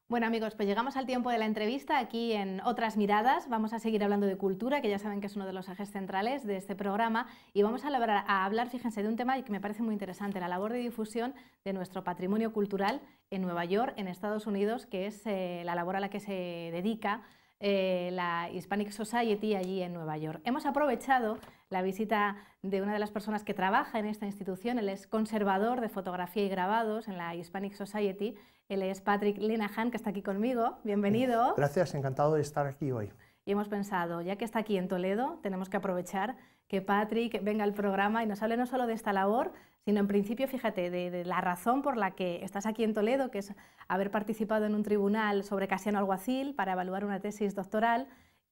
Bueno amigos, pues llegamos al tiempo de la entrevista aquí en Otras Miradas. Vamos a seguir hablando de cultura, que ya saben que es uno de los ejes centrales de este programa, y vamos a hablar, fíjense, de un tema que me parece muy interesante, la labor de difusión de nuestro patrimonio cultural en Nueva York, en Estados Unidos, que es la labor a la que se dedica la Hispanic Society allí en Nueva York. Hemos aprovechado la visita de una de las personas que trabaja en esta institución. Él es conservador de fotografía y grabados en la Hispanic Society. Él es Patrick Lenihan, que está aquí conmigo. Bienvenido. Gracias, encantado de estar aquí hoy. Y hemos pensado, ya que está aquí en Toledo, tenemos que aprovechar que Patrick venga al programa y nos hable no solo de esta labor, sino en principio, fíjate, de la razón por la que estás aquí en Toledo, que es haber participado en un tribunal sobre Casiano Alguacil para evaluar una tesis doctoral.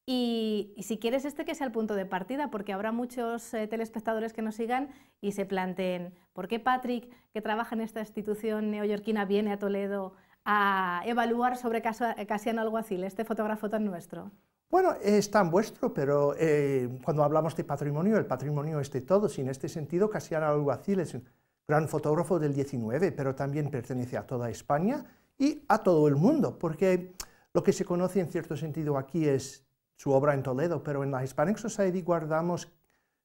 Y si quieres que sea el punto de partida, porque habrá muchos telespectadores que nos sigan y se planteen ¿por qué Patrick, que trabaja en esta institución neoyorquina, viene a Toledo a evaluar sobre Casiano Alguacil, este fotógrafo tan nuestro? Bueno, es tan vuestro, pero cuando hablamos de patrimonio, el patrimonio es de todos, y en este sentido Casiano Alguacil es un gran fotógrafo del 19, pero también pertenece a toda España y a todo el mundo, porque lo que se conoce en cierto sentido aquí es su obra en Toledo, pero en la Hispanic Society guardamos,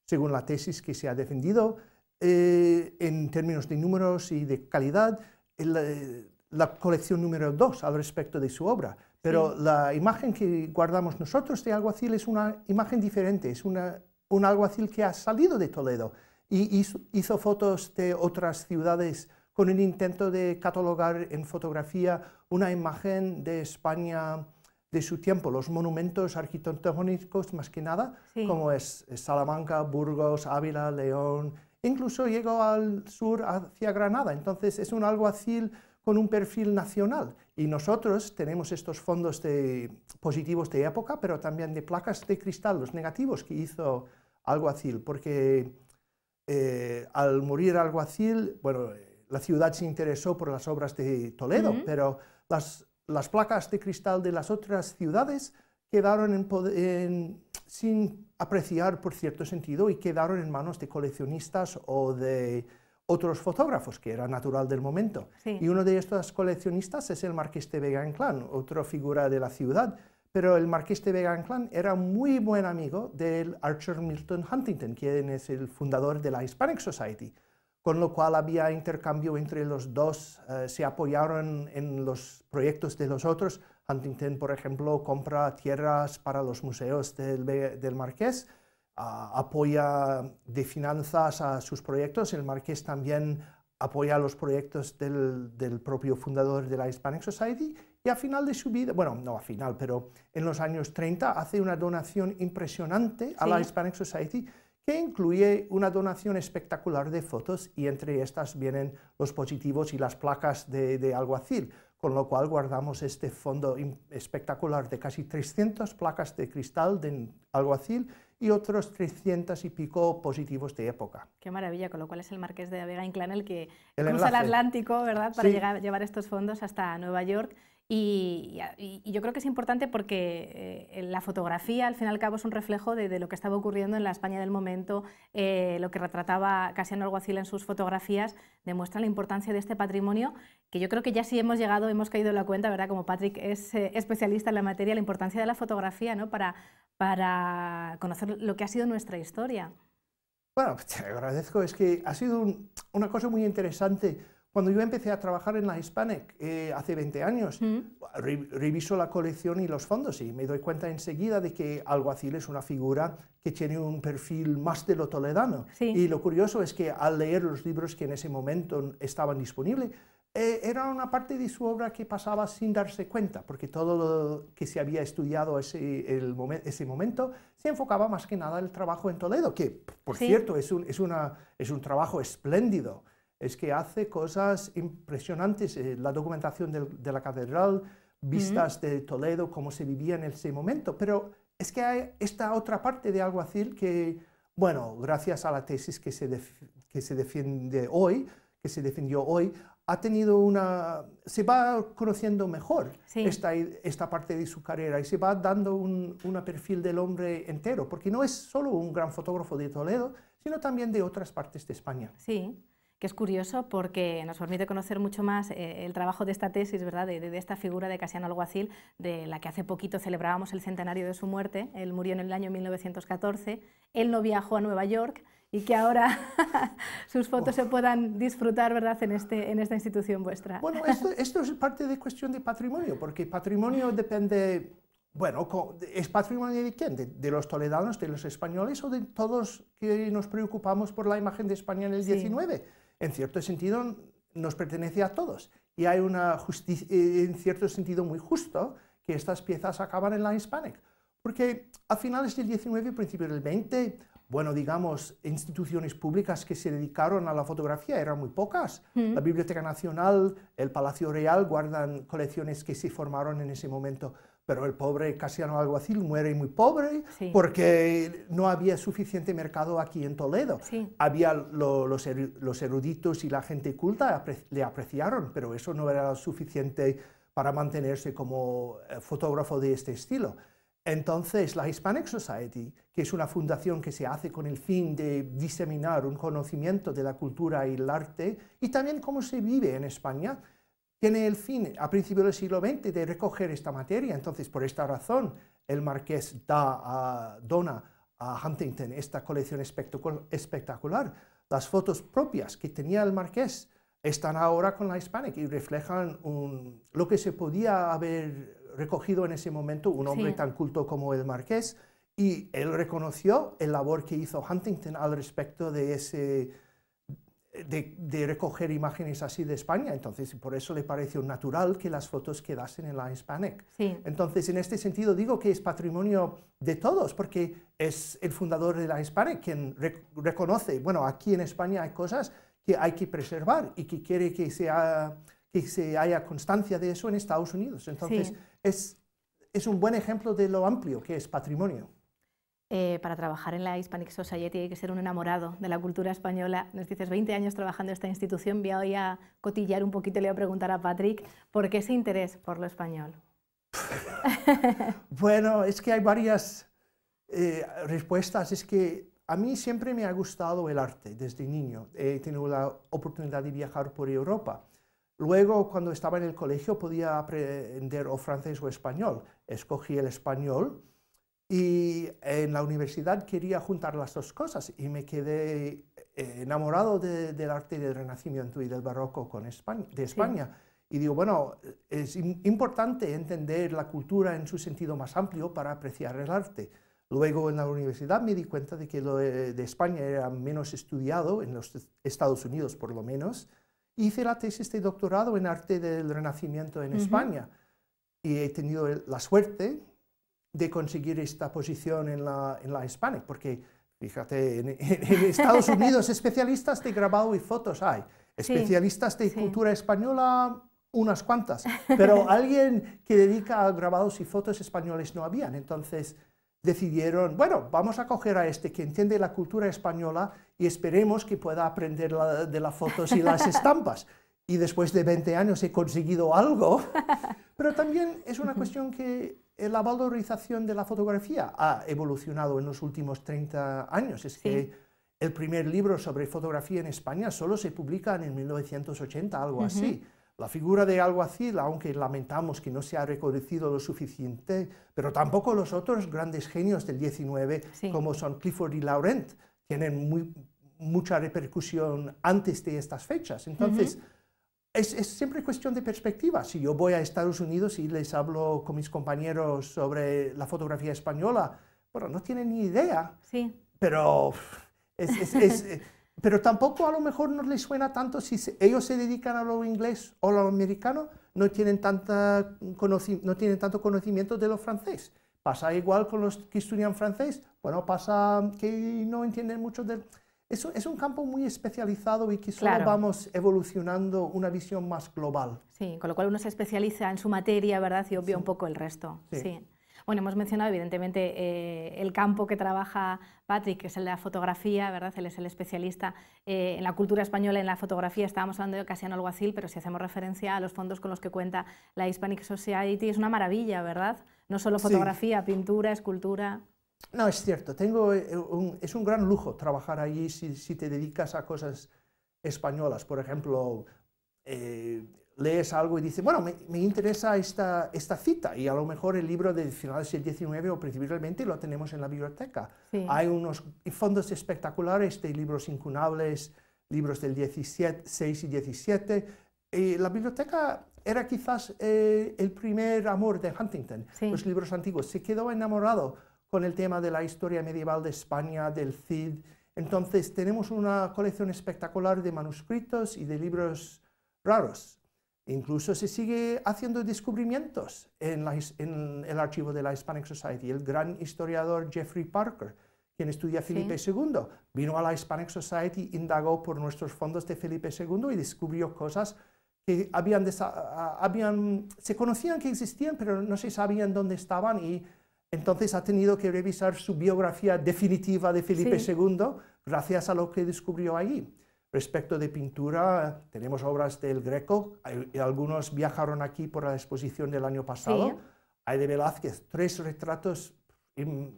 según la tesis que se ha defendido, en términos de números y de calidad, la colección número 2 al respecto de su obra. Pero sí, la imagen que guardamos nosotros de Alguacil es una imagen diferente, es un alguacil que ha salido de Toledo y hizo fotos de otras ciudades con el intento de catalogar en fotografía una imagen de España de su tiempo, los monumentos arquitectónicos más que nada, sí, como es Salamanca, Burgos, Ávila, León, incluso llegó al sur hacia Granada. Entonces es un alguacil con un perfil nacional, y nosotros tenemos estos fondos positivos de época, pero también de placas de cristal, los negativos que hizo Alguacil, porque al morir Alguacil, bueno, la ciudad se interesó por las obras de Toledo, pero las placas de cristal de las otras ciudades quedaron sin apreciar por cierto sentido y quedaron en manos de coleccionistas o de otros fotógrafos, que era natural del momento. Sí. Y uno de estos coleccionistas es el Marqués de Vega-Inclán, otra figura de la ciudad, pero el Marqués de Vega-Inclán era muy buen amigo del Archer Milton Huntington, quien es el fundador de la Hispanic Society, con lo cual había intercambio entre los dos, se apoyaron en los proyectos de los otros. Huntington, por ejemplo, compra tierras para los museos del Marqués, apoya de finanzas a sus proyectos. El Marqués también apoya los proyectos del propio fundador de la Hispanic Society, y a final de su vida, bueno, no a final, pero en los años 30 hace una donación impresionante a la Hispanic Society, que incluye una donación espectacular de fotos, y entre estas vienen los positivos y las placas de Alguacil, con lo cual guardamos este fondo espectacular de casi 300 placas de cristal de Alguacil y otros 300 y pico positivos de época. Qué maravilla, con lo cual es el Marqués de Vega-Inclán el que cruza el Atlántico, ¿verdad?, para llevar estos fondos hasta Nueva York. Y yo creo que es importante porque la fotografía, al fin y al cabo, es un reflejo de lo que estaba ocurriendo en la España del momento. Lo que retrataba Casiano Alguacil en sus fotografías demuestra la importancia de este patrimonio, que yo creo que ya sí hemos caído en la cuenta, ¿verdad?, como Patrick es especialista en la materia, la importancia de la fotografía, ¿no?, para conocer lo que ha sido nuestra historia. Bueno, te agradezco, es que ha sido una cosa muy interesante. Cuando yo empecé a trabajar en la Hispanic hace 20 años, reviso la colección y los fondos y me doy cuenta enseguida de que Alguacil es una figura que tiene un perfil más de lo toledano. Sí. Y lo curioso es que al leer los libros que en ese momento estaban disponibles, era una parte de su obra que pasaba sin darse cuenta, porque todo lo que se había estudiado ese momento se enfocaba más que nada en el trabajo en Toledo, que, por cierto, es un trabajo espléndido. Es que hace cosas impresionantes, la documentación de la catedral, vistas de Toledo, cómo se vivía en ese momento, pero es que hay esta otra parte de Alguacil que, bueno, gracias a la tesis que se defendió hoy, ha tenido se va conociendo mejor esta parte de su carrera, y se va dando un perfil del hombre entero, porque no es solo un gran fotógrafo de Toledo, sino también de otras partes de España. Sí. que es curioso porque nos permite conocer mucho más el trabajo de esta tesis, ¿verdad? De esta figura de Casiano Alguacil, de la que hace poquito celebrábamos el centenario de su muerte. Él murió en el año 1914, él no viajó a Nueva York y que ahora sus fotos se puedan disfrutar, ¿verdad?, en esta institución vuestra. Bueno, esto es parte de cuestión de patrimonio, porque patrimonio depende, bueno, ¿es patrimonio de quién? ¿De los toledanos, de los españoles o de todos que nos preocupamos por la imagen de España en el 19? En cierto sentido nos pertenece a todos y hay una justicia, en cierto sentido muy justo, que estas piezas acaban en la Hispanic, porque a finales del 19 y principios del 20, bueno, digamos, instituciones públicas que se dedicaron a la fotografía eran muy pocas. La Biblioteca Nacional, el Palacio Real guardan colecciones que se formaron en ese momento, pero el pobre Casiano Alguacil muere muy pobre porque no había suficiente mercado aquí en Toledo. Había los eruditos y la gente culta le apreciaron, pero eso no era suficiente para mantenerse como fotógrafo de este estilo. Entonces, la Hispanic Society, que es una fundación que se hace con el fin de diseminar un conocimiento de la cultura y el arte, y también cómo se vive en España, tiene el fin, a principios del siglo XX, de recoger esta materia. Entonces, por esta razón, el marqués dona a Huntington esta colección espectacular. Las fotos propias que tenía el marqués están ahora con la Hispanic y reflejan lo que se podía haber recogido en ese momento un hombre tan culto como el marqués, y él reconoció el labor que hizo Huntington al respecto de recoger imágenes así de España. Entonces, por eso le pareció natural que las fotos quedasen en la Hispanic. Entonces, en este sentido digo que es patrimonio de todos, porque es el fundador de la Hispanic quien reconoce, bueno, aquí en España hay cosas que hay que preservar y que quiere que se haya constancia de eso en Estados Unidos. Entonces, es un buen ejemplo de lo amplio que es patrimonio. Para trabajar en la Hispanic Society hay que ser un enamorado de la cultura española. Nos dices 20 años trabajando en esta institución, voy hoy a cotillar un poquito y le voy a preguntar a Patrick, ¿por qué ese interés por lo español? Bueno, es que hay varias respuestas. Es que a mí siempre me ha gustado el arte desde niño. He tenido la oportunidad de viajar por Europa. Luego, cuando estaba en el colegio, podía aprender o francés o español. Escogí el español y en la universidad quería juntar las dos cosas y me quedé enamorado del arte del Renacimiento y del Barroco de España. Y digo, bueno, es importante entender la cultura en su sentido más amplio para apreciar el arte. Luego en la universidad me di cuenta de que lo de España era menos estudiado, en los Estados Unidos por lo menos. Hice la tesis de doctorado en arte del Renacimiento en España y he tenido la suerte de conseguir esta posición en la Hispanic, porque fíjate, en Estados Unidos especialistas de grabado y fotos hay, especialistas de cultura española unas cuantas, pero alguien que dedica a grabados y fotos españoles no habían. Entonces decidieron, bueno, vamos a coger a este que entiende la cultura española y esperemos que pueda aprender de las fotos y las estampas. Y después de 20 años he conseguido algo, pero también es una cuestión que la valorización de la fotografía ha evolucionado en los últimos 30 años. Es que el primer libro sobre fotografía en España solo se publica en 1980, algo así. La figura de Alguacil, aunque lamentamos que no se ha reconocido lo suficiente, pero tampoco los otros grandes genios del 19, como son Clifford y Laurent, tienen mucha repercusión antes de estas fechas. Entonces, es siempre cuestión de perspectiva. Si yo voy a Estados Unidos y les hablo con mis compañeros sobre la fotografía española, bueno, no tienen ni idea, pero pero tampoco a lo mejor no les suena tanto si ellos se dedican a lo inglés o a lo americano, no tienen tanto conocimiento de lo francés. Pasa igual con los que estudian francés, bueno, pasa que no entienden mucho de... Eso es un campo muy especializado y que solo vamos evolucionando una visión más global. Sí, con lo cual uno se especializa en su materia, ¿verdad? Y obvia un poco el resto. Bueno, hemos mencionado evidentemente el campo que trabaja Patrick, que es el de la fotografía, ¿verdad? Él es el especialista en la cultura española, en la fotografía. Estábamos hablando de Casiano Alguacil, pero si hacemos referencia a los fondos con los que cuenta la Hispanic Society, es una maravilla, ¿verdad? No solo fotografía, pintura, escultura... No, es cierto. Es un gran lujo trabajar allí si te dedicas a cosas españolas. Por ejemplo, lees algo y dices, bueno, me interesa esta cita, y a lo mejor el libro de finales del XIX o principios del XX lo tenemos en la biblioteca. Sí. Hay unos fondos espectaculares de libros incunables, libros del 16 y 17. La biblioteca era quizás el primer amor de Huntington, sí. Los libros antiguos. Se quedó enamorado con el tema de la historia medieval de España, del Cid. Entonces tenemos una colección espectacular de manuscritos y de libros raros. Incluso se sigue haciendo descubrimientos en el archivo de la Hispanic Society. El gran historiador Jeffrey Parker, quien estudia Felipe II, vino a la Hispanic Society, indagó por nuestros fondos de Felipe II y descubrió cosas que se conocían que existían, pero no se sabían dónde estaban, y entonces ha tenido que revisar su biografía definitiva de Felipe II gracias a lo que descubrió allí. Respecto de pintura, tenemos obras del Greco, algunos viajaron aquí por la exposición del año pasado. Hay de Velázquez 3 retratos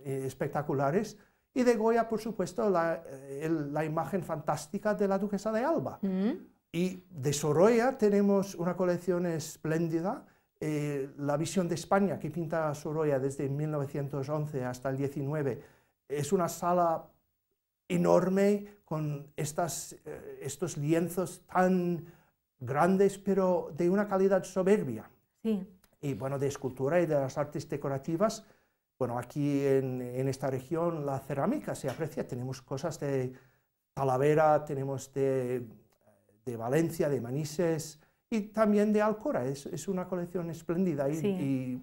espectaculares, y de Goya, por supuesto, la imagen fantástica de la duquesa de Alba. Y de Sorolla tenemos una colección espléndida, la visión de España que pinta Sorolla desde 1911 hasta el 19. Es una sala enorme con estos lienzos tan grandes, pero de una calidad soberbia. Sí. Y bueno, de escultura y de las artes decorativas, bueno, aquí en esta región la cerámica se aprecia. Tenemos cosas de Talavera, tenemos de Valencia, de Manises y también de Alcora. Es una colección espléndida. Y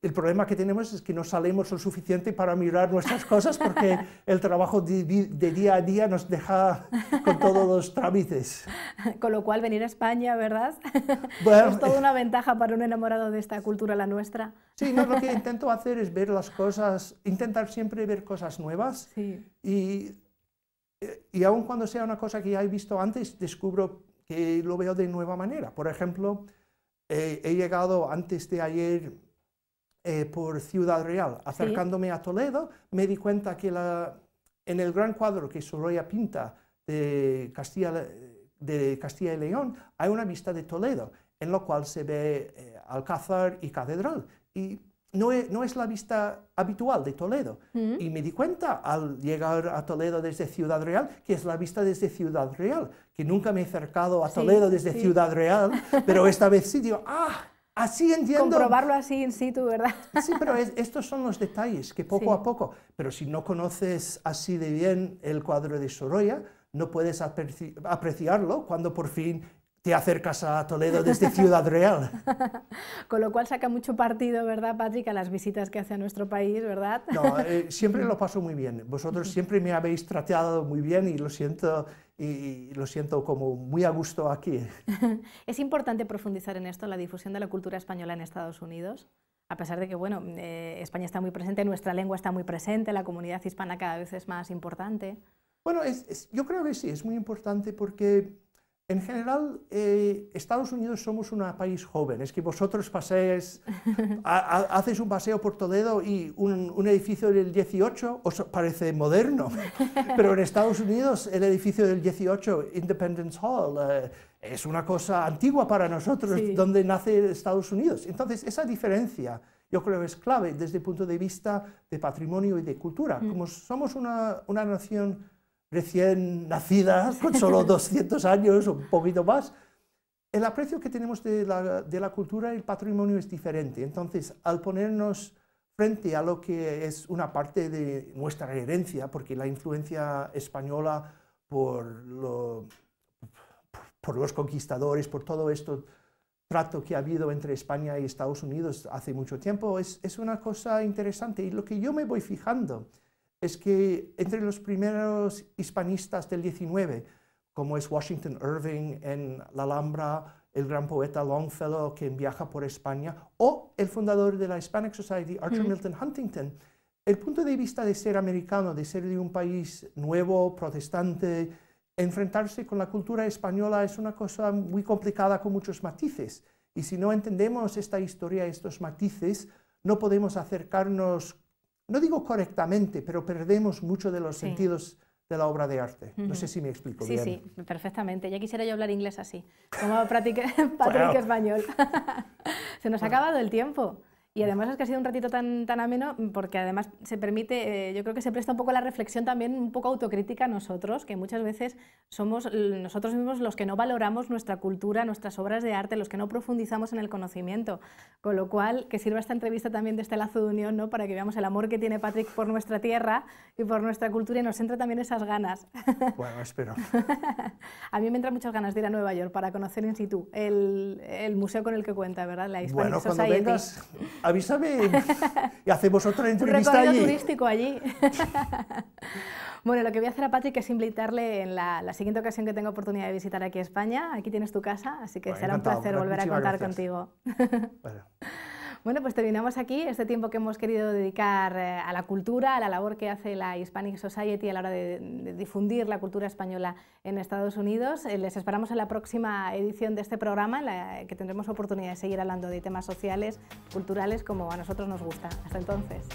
el problema que tenemos es que no salimos lo suficiente para mirar nuestras cosas, porque el trabajo de día a día nos deja con todos los trámites. Con lo cual, venir a España, ¿verdad? Bueno, es toda una ventaja para un enamorado de esta cultura, la nuestra. Sí, no, lo que intento hacer es ver las cosas, intentar siempre ver cosas nuevas. Sí. Y aun cuando sea una cosa que ya he visto antes, descubro que lo veo de nueva manera. Por ejemplo, he llegado antes de ayer por Ciudad Real. Acercándome a Toledo, me di cuenta que en el gran cuadro que Sorolla pinta de Castilla y León, hay una vista de Toledo, en lo cual se ve Alcázar y Catedral. Y no es la vista habitual de Toledo. Y me di cuenta al llegar a Toledo desde Ciudad Real, que es la vista desde Ciudad Real, que nunca me he acercado a Toledo desde Ciudad Real, pero esta vez sí digo, así entiendo. Comprobarlo así in situ, ¿verdad? Sí, pero estos son los detalles que poco a poco, pero si no conoces así de bien el cuadro de Sorolla, no puedes apreciarlo cuando por fin te acercas a Toledo desde Ciudad Real. Con lo cual saca mucho partido, ¿verdad, Patrick, a las visitas que hace a nuestro país, ¿verdad? No, siempre lo paso muy bien. Vosotros siempre me habéis tratado muy bien y lo siento como muy a gusto aquí. ¿Es importante profundizar en esto, la difusión de la cultura española en Estados Unidos? A pesar de que, bueno, España está muy presente, nuestra lengua está muy presente, la comunidad hispana cada vez es más importante. Bueno, yo creo que sí, es muy importante porque en general, Estados Unidos somos un país joven. Es que vosotros haces un paseo por Toledo y un edificio del 18 os parece moderno. Pero en Estados Unidos el edificio del 18, Independence Hall, es una cosa antigua para nosotros, donde nace Estados Unidos. Entonces, esa diferencia yo creo es clave desde el punto de vista de patrimonio y de cultura. Como somos una nación recién nacida, con solo 200 años o un poquito más, el aprecio que tenemos de la cultura y el patrimonio es diferente. Entonces, al ponernos frente a lo que es una parte de nuestra herencia, porque la influencia española por los conquistadores, por todo esto trato que ha habido entre España y Estados Unidos hace mucho tiempo, es una cosa interesante. Y lo que yo me voy fijando es que entre los primeros hispanistas del 19, como es Washington Irving en la Alhambra, el gran poeta Longfellow que viaja por España, o el fundador de la Hispanic Society, Arthur Milton Huntington, el punto de vista de ser americano, de ser de un país nuevo, protestante, enfrentarse con la cultura española es una cosa muy complicada con muchos matices. Y si no entendemos esta historia, estos matices, no podemos acercarnos, no digo correctamente, pero perdemos mucho de los sentidos de la obra de arte. No sé si me explico bien. Sí, perfectamente. Ya quisiera yo hablar inglés así, como Patrick español. Se nos ha acabado el tiempo. Y además es que ha sido un ratito tan ameno, porque además se permite, yo creo que se presta un poco a la reflexión también, un poco autocrítica a nosotros, que muchas veces somos nosotros mismos los que no valoramos nuestra cultura, nuestras obras de arte, los que no profundizamos en el conocimiento. Con lo cual, que sirva esta entrevista también de este lazo de unión, ¿no? Para que veamos el amor que tiene Patrick por nuestra tierra y por nuestra cultura y nos entre también esas ganas. Bueno, espero. A mí me entran muchas ganas de ir a Nueva York para conocer in situ el museo con el que cuenta, ¿verdad? La Hispanic Bueno, cuando Society. vengas, avísame y hacemos otra entrevista un recorrido allí. turístico allí. Bueno, lo que voy a hacer a Patrick es invitarle en la siguiente ocasión que tenga oportunidad de visitar aquí a España. Aquí tienes tu casa, así que será encantado, un placer volver a contar contigo. Bueno, pues terminamos aquí este tiempo que hemos querido dedicar a la cultura, a la labor que hace la Hispanic Society a la hora de difundir la cultura española en Estados Unidos. Les esperamos en la próxima edición de este programa, en la que tendremos oportunidad de seguir hablando de temas sociales, culturales, como a nosotros nos gusta. Hasta entonces.